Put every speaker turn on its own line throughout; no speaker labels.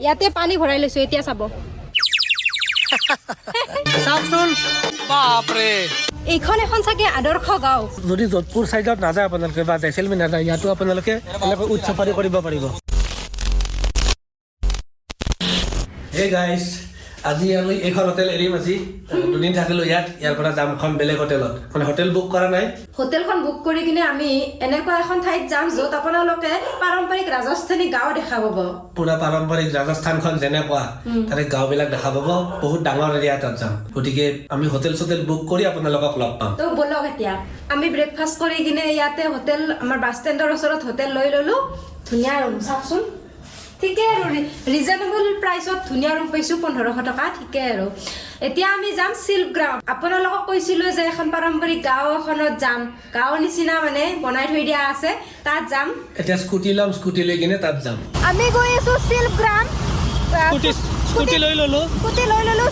ইয়াতে পানী ভৰাই লৈছো এতিয়া চাব
চাওকচোন বাপৰে
এইখন এখন চাগে আদৰ্শ গাঁও
যদি যোধপুৰ সাইডত না যায় আপোনালোকে বা জয়সলমেৰ না যায় ইয়াতো আপোনালোকে এনেকৈ উট চাফাৰী কৰিব পাৰিব হে গাইস আজি আমি এইখন হোটেল এৰিম আজি দুদিন থাকিলো ইয়াৰ পৰা যাম এখন বেলেগ হোটেলত মানে হোটেল বুক কৰা নাই
হোটেলখন বুক কৰি কিনে আমি এনেকুৱা এখন ঠাইত যাম য'ত আপোনালোকে পাৰম্পৰিক ৰাজস্থানী গাঁও দেখা পাব
পুৰা পাৰম্পৰিক ৰাজস্থানখন যেনেকুৱা তাৰে গাঁওবিলাক দেখা পাব বহুত ডাঙৰ এৰিয়া তাত যাম গতিকে আমি হোটেল বুক কৰি আপোনালোকক লগ পাম
তো বলক এতিয়া আমি ব্ৰেকফাষ্ট কৰি কিনে ইয়াতে হোটেল আমাৰ বাছ ষ্টেণ্ডৰ ওচৰত হোটেল লৈ ললো ধুনীয়া ৰুম চাওকচোন ঠিকে আৰু ৰিজনেবল প্ৰাইচত ধুনীয়া ৰুম পাইছো 1500 টকা ঠিকে আৰু এতিয়া আমি যাম সিল্ক গ্ৰাম আপোনালোকক কৈছিলো যে এখন পাৰম্পৰিক গাঁও এখনত যাম গাঁৱৰ নিচিনা মানে বনাই থৈ দিয়া আছে তাত যাম
এতিয়া স্কুটি লৈ কিনে তাত যাম
আমি গৈ আছো সিল্ক গ্ৰাম
স্কুটি লৈ ললো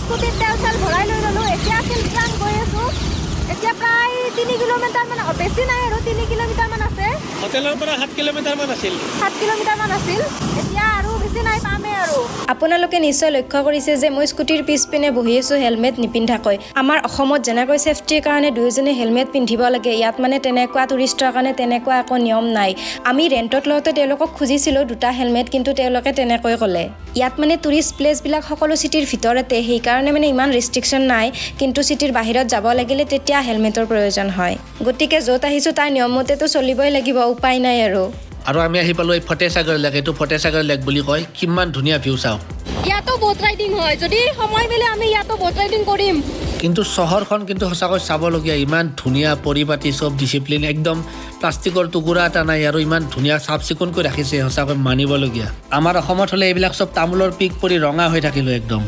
স্কুটিত তেল চেল ভৰাই লৈ ললো এতিয়া সিল্ক গ্ৰাম গৈ আছো এতিয়া প্ৰায় 3 কিলোমিটাৰ মান বেছি নাই আৰু 3 কিলোমিটাৰ মান আছে
হোটেলৰ পৰা 7 কিলোমিটাৰ মান আছিল
7 কিলোমিটাৰ মান আছিল এতিয়া আৰু বেছি নাই পামে আৰু আপোনালোকে নিশ্চয় লক্ষ্য কৰিছে যে মই স্কুটিৰ পিছপিনে বহি আছো হেলমেট নিপিন্ধাকৈ আমাৰ অসমত যেনেকৈ সেফটিৰ কাৰণে দুয়োজনে হেলমেট পিন্ধিব লাগে ইয়াত মানে তেনেকুৱা টুৰিষ্টৰ কাৰণে তেনেকুৱা একো নিয়ম নাই আমি ৰেণ্টত লওঁতে তেওঁলোকক খুজিছিলোঁ দুটা হেলমেট কিন্তু তেওঁলোকে তেনেকৈ ক'লে ইয়াত মানে টুৰিষ্ট প্লেচবিলাক সকলো চিটিৰ ভিতৰতে সেইকাৰণে মানে ইমান ৰেষ্ট্ৰিকশ্যন নাই কিন্তু চিটিৰ বাহিৰত যাব লাগিলে তেতিয়া হেলমেটৰ প্ৰয়োজন হয় গতিকে য'ত আহিছোঁ তাৰ নিয়ম মতেতো চলিবই লাগিব উপায় নাই আৰু
আমি আহি পালো এই ফটেসাগৰ লেক এইটো ফটেসাগৰ লেক বুলি কয় কিমান ধুনীয়া ভিউ চাওক
ইয়াতো বোট ৰাইডিং হয় যদি সময় মিলে আমি ইয়াতো বোট ৰাইডিং কৰিম
কিন্তু চহৰখন কিন্তু সঁচাকৈ চাবলগীয়া ইমান ধুনীয়া পৰিপাটি চব ডিচিপ্লিন একদম প্লাষ্টিকৰ টুকুৰা এটা নাই আৰু ইমান ধুনীয়া চাফ চিকুণকৈ ৰাখিছে সঁচাকৈ মানিবলগীয়া আমাৰ অসমত হ'লে এইবিলাক চব তামোলৰ পিক পৰি ৰঙা হৈ থাকিলো একদম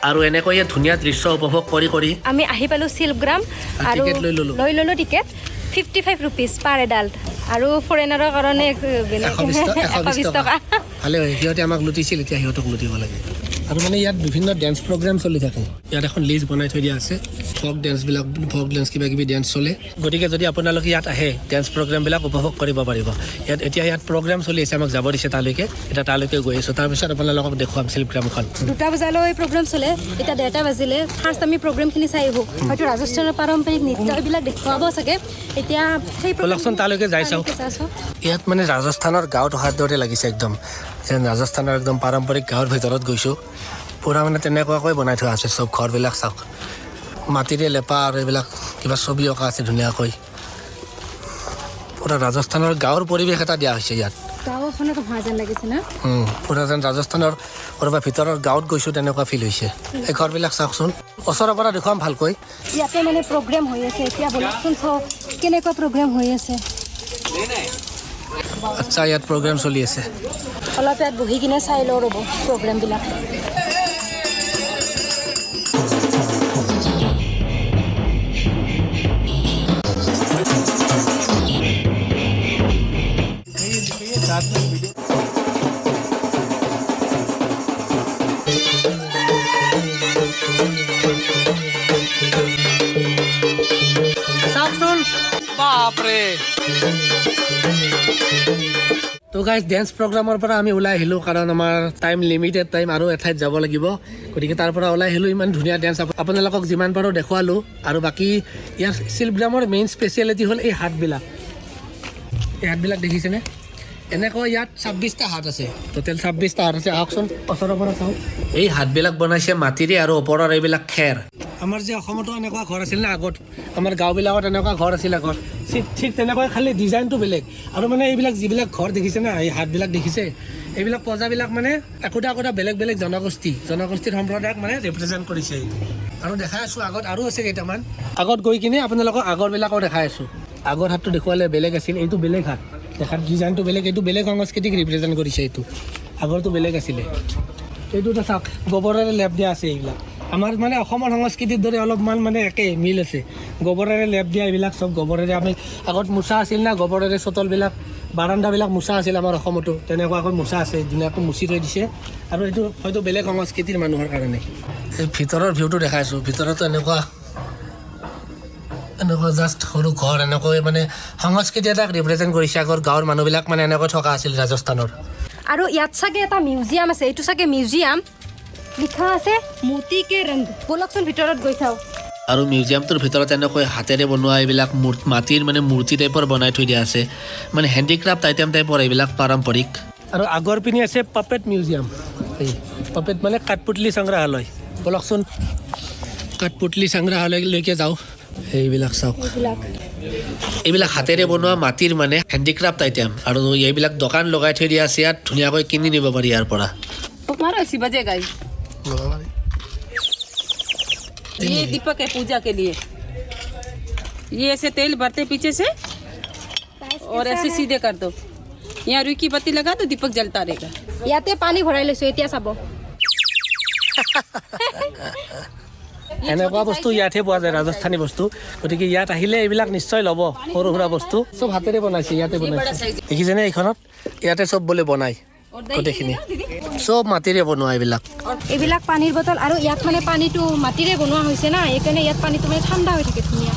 আৰু এনেকৈ ধুনীয়া দৃশ্য উপভোগ কৰি
আমি আহি পালো সিল্ক গ্ৰাম আৰু লৈ ললো টিকেট 55 रुपीस পাৰ এডাল্ট আৰু ফৰেনাৰৰ কাৰণে 120 টকা
ভালে হয় সিহঁতে আমাক লুটিছিল এতিয়া সিহঁতক লুটিব লাগে আৰু মানে ইয়াত বিভিন্ন ডেন্স প্ৰগ্ৰাম চলি থাকে ইয়াত এখন লিষ্ট বনাই থৈ দিয়া আছে ফক ডেন্স কিবা কিবি ডেন্স চলে গতিকে যদি আপোনালোকে ইয়াত আহে ডেন্স প্ৰগ্ৰামবিলাক উপভোগ কৰিব পাৰিব ইয়াত প্ৰগ্ৰাম চলি আছে আমাক যাব দিছে তালৈকে গৈ আছোঁ তাৰপিছত আপোনালোকক দেখুৱাম সিল্ক গ্ৰামখন 2
বজালৈ প্ৰগ্ৰাম চলে এতিয়া 1:30 বাজিলে ফাৰ্ষ্ট আমি প্ৰগ্ৰামখিনি চাই আহোঁ হয়তো ৰাজস্থানৰ পাৰম্পৰিক নৃত্য এইবিলাক দেখুৱাব চাগে এতিয়া সেই
প্ৰগ্ৰামখন তালৈকে যাই চাওঁ ইয়াত মানে ৰাজস্থানৰ গাঁৱত অহাৰ দৰে লাগিছে একদম যেন ৰাজস্থানৰ একদম পাৰম্পৰিক গাঁৱৰ ভিতৰত গৈছোঁ পুৰা মানে তেনেকুৱাকৈ বনাই থোৱা আছে চব ঘৰবিলাক চাওক মাটিৰে লেপা আৰু এইবিলাক কিবা ছবি অঁকা আছে ধুনীয়াকৈ পুৰা ৰাজস্থানৰ গাঁৱৰ পৰিৱেশ এটা দিয়া হৈছে ইয়াত
গাঁওখনত হোৱা যেন লাগিছে না
পুৰা যেন ৰাজস্থানৰ ক'ৰবাত ভিতৰৰ গাঁৱত গৈছোঁ তেনেকুৱা ফিল হৈছে এই ঘৰবিলাক চাওকচোন ওচৰৰ পৰা দেখুৱাম ভালকৈ
ইয়াতে মানে প্ৰগ্ৰেম হৈ আছে এতিয়া বলকচোন চাওক কেনেকুৱা প্ৰগ্ৰেম হৈ আছে
আচ্ছা ইয়াত প্ৰগ্ৰেম চলি আছে
অলপ ইয়াত বহি কিনে চাই লওঁ ৰ'ব প্ৰগ্ৰেমবিলাক
চাওকচোন বাপৰে তো গাইজ ডেন্স প্ৰগ্ৰামৰ পৰা আমি ওলাই আহিলোঁ কাৰণ আমাৰ লিমিটেড টাইম আৰু এঠাইত যাব লাগিব গতিকে তাৰ পৰা ওলাই আহিলোঁ ইমান ধুনীয়া ডেন্স আপোনালোকক যিমান পাৰোঁ দেখুৱালোঁ আৰু বাকী ইয়াৰ সিল্ক গ্ৰামৰ মেইন স্পেচিয়েলিটি হ'ল এই হাতবিলাক দেখিছেনে এনেকৈ ইয়াত 26টা হাত আছে টোটেল 26টা হাত আছে আহকচোন ওচৰৰ পৰা চাওঁ এই হাতবিলাক বনাইছে মাটিৰে আৰু ওপৰৰ এইবিলাক খেৰ আমাৰ যে অসমতো এনেকুৱা ঘৰ আছিল না আগত আমাৰ গাঁওবিলাকত এনেকুৱা ঘৰ আছিল আগত ঠিক তেনেকৈ খালি ডিজাইনটো বেলেগ আৰু মানে এইবিলাক যিবিলাক ঘৰ দেখিছে না এই হাতবিলাক দেখিছে এইবিলাক প্ৰজাবিলাক মানে একোটা বেলেগ জনগোষ্ঠীৰ সম্প্ৰদায়ক মানে ৰিপ্ৰেজেণ্ট কৰিছে আৰু দেখাই আছোঁ আগত আৰু আছে কেইটামান আগত গৈ কিনে আপোনালোকক আগৰবিলাকো দেখাই আছোঁ আগৰ হাতটো দেখুৱালে বেলেগ আছিল এইটো বেলেগ হাত দেখাত ডিজাইনটো বেলেগ এইটো বেলেগ সংস্কৃতিক ৰিপ্ৰেজেণ্ট কৰিছে এইটো আগৰটো বেলেগ আছিলে এইটোতো চাওক গোবৰেৰে লেপ দিয়া আছে এইবিলাক আমাৰ মানে অসমৰ সংস্কৃতিৰ দৰে অলপমান মানে একে মিল আছে গোবৰেৰে লেপ দিয়া এইবিলাক চব গোবৰেৰে আমি আগত মোচা আছিল না গোবৰেৰে চোতালবিলাক বাৰাণ্ডাবিলাক মোচা আছিল আমাৰ অসমতো তেনেকুৱাকৈ মোচা আছে ধুনীয়াকৈ মুচি থৈ দিছে আৰু এইটো হয়তো বেলেগ সংস্কৃতিৰ মানুহৰ কাৰণে এই ভিতৰৰ ভিউটো দেখাইছোঁ ভিতৰতো এনেকুৱা জাষ্ট সৰু ঘৰ এনেকৈ মানে সংস্কৃতি এটাক ৰিপ্ৰেজেণ্ট কৰিছে আগৰ গাঁৱৰ মানুহবিলাক মানে এনেকৈ থকা আছিল ৰাজস্থানৰ
আৰু ইয়াত চাগে এটা মিউজিয়াম আছে এইটো চাগে মিউজিয়াম লিখা আছে মোতি কে ৰং বলকচোন ভিতৰত গৈ চাওঁ
আৰু মিউজিয়ামটোৰ ভিতৰত এনেকৈ হাতেৰে বনোৱা এইবিলাক মাটিৰ মানে মূৰ্তি টাইপৰ বনাই থৈ দিয়া আছে মানে হেণ্ডিক্ৰাফ্ট আইটেম টাইপৰ এইবিলাক পাৰম্পৰিক আৰু আগৰ পিনে আছে পাপেট মিউজিয়াম এই পাপেট মানে কাঠপুতলি সংগ্ৰহালয় বলকচোন কাঠপুতলি সংগ্ৰহালয়লৈকে যাওঁ এইবিলাক চাওক এইবিলাক হাতেৰে বনোৱা মাটিৰ মানে হেণ্ডিক্ৰাফ্ট আইটেম আৰু এইবিলাক দোকান লগাই থৈ দিয়া আছে ইয়াত ধুনীয়াকৈ কিনি নিব পাৰি ইয়াৰ পৰা
तुम्हारा ऐसी बजेगा ये दीपक है पूजा के लिए ये ऐसे तेल भरते पीछे से और ऐसे सीधे कर दो यहाँ रुई की बत्ती लगा दो दीपक जलता रहेगा
ইয়াতে পানী ভৰাই লৈছোঁ এতিয়া চাব
এনেকুৱা বস্তু ইয়াতহে পোৱা যায় ৰাজস্থানী বস্তু গতিকে ইয়াত আহিলে এইবিলাক নিশ্চয় ল'ব সৰু সুৰা বস্তু চব হাতেৰে বনাইছে ইয়াতে বনাইছে দেখিছেনে এইখনত ইয়াতে চব বোলে বনাই গোটেইখিনি চব মাটিৰে বনোৱা
এইবিলাক পানীৰ বটল আৰু ইয়াত মানে পানীটো মাটিৰে বনোৱা হৈছে না এইকাৰণে ইয়াত পানীটো মানে ঠাণ্ডা হৈ থাকে ধুনীয়া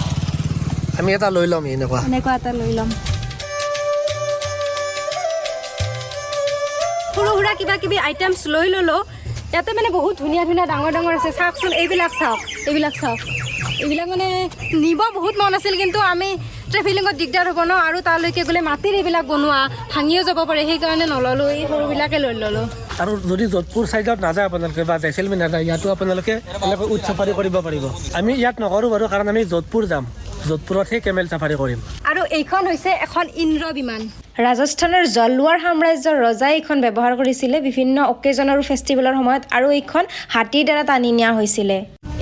আমি এটা লৈ ল'ম এনেকুৱা
এটা লৈ ল'ম সৰু সুৰা কিবা কিবি আইটেমছ লৈ ল'লোঁ ইয়াতে মানে বহুত ধুনীয়া ধুনীয়া ডাঙৰ ডাঙৰ আছে চাওকচোন এইবিলাক চাওক এইবিলাক মানে নিব বহুত মন আছিল কিন্তু আমি ট্ৰেভেলিঙত দিগদাৰ হ'ব ন আৰু তালৈকে গ'লে মাটিৰ এইবিলাক বনোৱা ভাঙিও যাব পাৰে সেইকাৰণে নল'লোঁ এই সৰুবিলাকে লৈ ল'লোঁ
আৰু যদি যোধপুৰ ছাইডত নাযায় আপোনালোকে বা জেচলমেৰ নাযায় ইয়াতো আপোনালোকে এনেকৈ উট চাফাৰী কৰিব পাৰিব আমি ইয়াত নকৰোঁ বাৰু কাৰণ আমি যোধপুৰ যাম যোধপুৰতহে কেমেল চাফাৰী কৰিম
আৰু এইখন হৈছে এখন ইন্দ্ৰ বিমান ৰাজস্থানৰ জলৱাৰ সাম্ৰাজ্যৰ ৰজাই এইখন ব্যৱহাৰ কৰিছিলে বিভিন্ন অকেজন আৰু ফেষ্টিভেলৰ সময়ত আৰু এইখন হাতীৰ দ্বাৰা টানি নিয়া হৈছিলে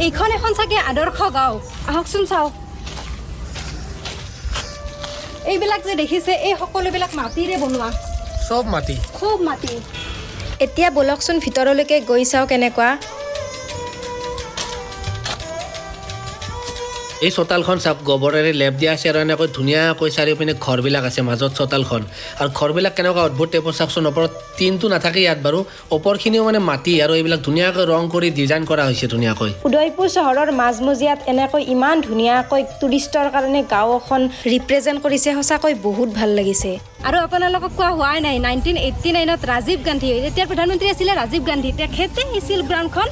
এইখন এখন চাগে আদৰ্শ গাঁও আহকচোন চাওক এইবিলাক যে দেখিছে এই সকলোবিলাক মাটিৰে বনোৱা
চব মাটি
খুব মাটি এতিয়া বলকচোন ভিতৰলৈকে গৈ চাওঁ কেনেকুৱা
এই চোতালখন চাওক গোবৰেৰে লেপ দিয়া আছে আৰু এনেকৈ ধুনীয়াকৈ চাৰিওপিনে ঘৰবিলাক আছে মাজত চোতালখন আৰু ঘৰবিলাক কেনেকুৱা অদ্ভুত টাইপৰ চাওকচোন ওপৰত টিনটো নাথাকে ইয়াত বাৰু ওপৰখিনিও মানে মাটি আৰু এইবিলাক ধুনীয়াকৈ ৰং কৰি ডিজাইন কৰা হৈছে ধুনীয়াকৈ
উদয়পুৰ চহৰৰ মাজমজিয়াত এনেকৈ ইমান ধুনীয়াকৈ টুৰিষ্টৰ কাৰণে গাঁও এখন ৰিপ্ৰেজেণ্ট কৰিছে সঁচাকৈ বহুত ভাল লাগিছে আৰু আপোনালোকক কোৱা হোৱাই নাই 1989ত ৰাজীৱ গান্ধী তেতিয়াৰ প্ৰধানমন্ত্ৰী আছিলে ৰাজীৱ গান্ধী তেখেতে এই চিল্ক গ্ৰাউণ্ডখন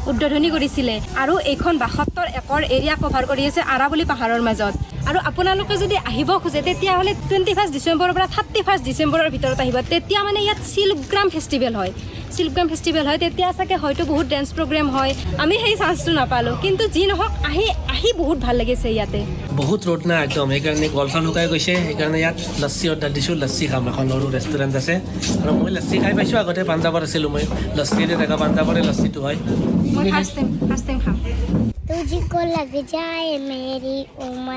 উদ্বোধনী কৰিছিলে আৰু এইখন 72 একৰ এৰিয়া কভাৰ কৰি আছে আৰাৱলী পাহাৰৰ মাজত আৰু আপোনালোকে যদি আহিব খোজে তেতিয়াহ'লে 21 ডিচেম্বৰৰ পৰা 31 ডিচেম্বৰৰ ভিতৰত আহিব তেতিয়া মানে ইয়াত চিল্কগ্ৰাম ফেষ্টিভেল হয় তেতিয়া চাগে হয়তো বহুত ডেন্স প্ৰগ্ৰেম হয় আমি সেই চান্সটো নাপালোঁ কিন্তু যি নহওক আহি বহুত ভাল লাগিছে ইয়াতে
বহুত ৰ'দ না একদম সেইকাৰণে গলফা লুকাই গৈছে সেইকাৰণে ইয়াত লচ্ছি অৰ্ডাৰ দিছোঁ লচ্ছি খাম এখন সৰু ৰেষ্টুৰেণ্ট আছে আৰু মই লচ্ছি খাই পাইছোঁ আগতে পাঞ্জাৱত আছিলোঁ মই লচ্ছিৰে জেগা পাঞ্জাৱৰে লচ্ছিটো হয়
মই ফাৰ্ষ্ট টাইম খাম
तुझको लग जाए मेरी उम्र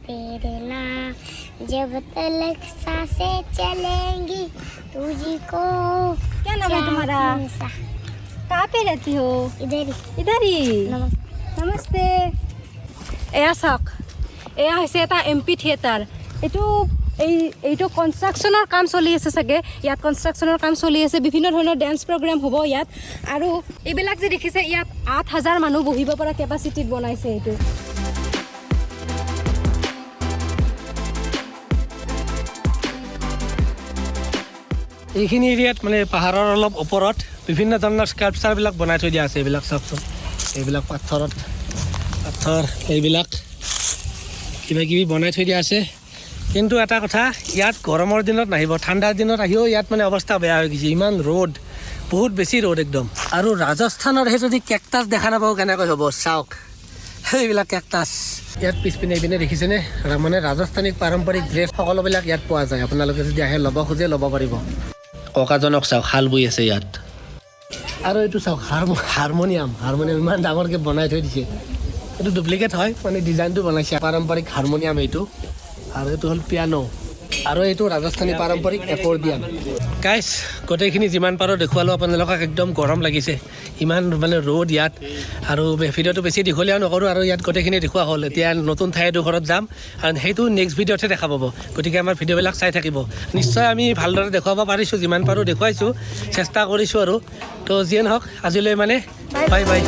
तेरे नाम जब तलक सांसें चलेंगी तुझको
क्या नाम है तुम्हारा कहाँ पे रहती हो
इधर ही
नमस्ते नमस्ते এয়া চাওক এয়া হৈছে এটা এমপি থিয়েটাৰ এইটো কনষ্ট্ৰাকশ্যনৰ কাম চলি আছে চাগে ইয়াত কনষ্ট্ৰাকশ্যনৰ কাম চলি আছে বিভিন্ন ধৰণৰ ডেন্স প্ৰগ্ৰেম হ'ব ইয়াত আৰু এইবিলাক যে দেখিছে ইয়াত 8000 মানুহ বহিব পৰা কেপাচিটিত বনাইছে এইটো
এইখিনি এৰিয়াত মানে পাহাৰৰ অলপ ওপৰত বিভিন্ন ধৰণৰ স্কাল্পচাৰবিলাক বনাই থৈ দিয়া আছে এইবিলাক চাওকচোন এইবিলাক পাথৰ এইবিলাক কিবা কিবি বনাই থৈ দিয়া আছে কিন্তু এটা কথা ইয়াত গৰমৰ দিনত নাহিব ঠাণ্ডাৰ দিনত আহিও ইয়াত মানে অৱস্থা বেয়া হৈ গৈছে ইমান ৰ'দ বহুত বেছি ৰ'দ একদম আৰু ৰাজস্থানৰ সেই যদি কেকটাছ দেখা নাপাওঁ কেনেকৈ হ'ব চাওক সেইবিলাক কেকটাছ ইয়াত পিছপিনে এইপিনে দেখিছেনে মানে ৰাজস্থানিক পাৰম্পৰিক ড্ৰেছ সকলোবিলাক ইয়াত পোৱা যায় আপোনালোকে যদি আহে ল'ব খোজে ল'ব পাৰিব ককাজনক চাওক শাল বৈ আছে ইয়াত আৰু এইটো চাওক হাৰমনিয়াম ইমান ডাঙৰকৈ বনাই থৈ দিছে এইটো ডুপ্লিকেট হয় মানে ডিজাইনটো বনাইছে পাৰম্পৰিক হাৰমনিয়াম এইটো আৰু এইটো হ'ল পিয়ানো আৰু এইটো ৰাজস্থানী পাৰম্পৰিক একৰ্ডিয়ান গাইছ গোটেইখিনি যিমান পাৰোঁ দেখুৱালোঁ আপোনালোকক একদম গৰম লাগিছে ইমান মানে ৰ'দ ইয়াত আৰু ভিডিঅ'টো বেছি দীঘলীয়া নকৰোঁ আৰু ইয়াত গোটেইখিনি দেখুওৱা হ'ল এতিয়া নতুন ঠাই এডোখৰত যাম আৰু সেইটো নেক্সট ভিডিঅ'তহে দেখা পাব গতিকে আমাৰ ভিডিঅ'বিলাক চাই থাকিব নিশ্চয় আমি ভালদৰে দেখুৱাব পাৰিছোঁ যিমান পাৰোঁ দেখুৱাইছোঁ চেষ্টা কৰিছোঁ আৰু তো যিয়ে নহওক আজিলৈ মানে বাই বাই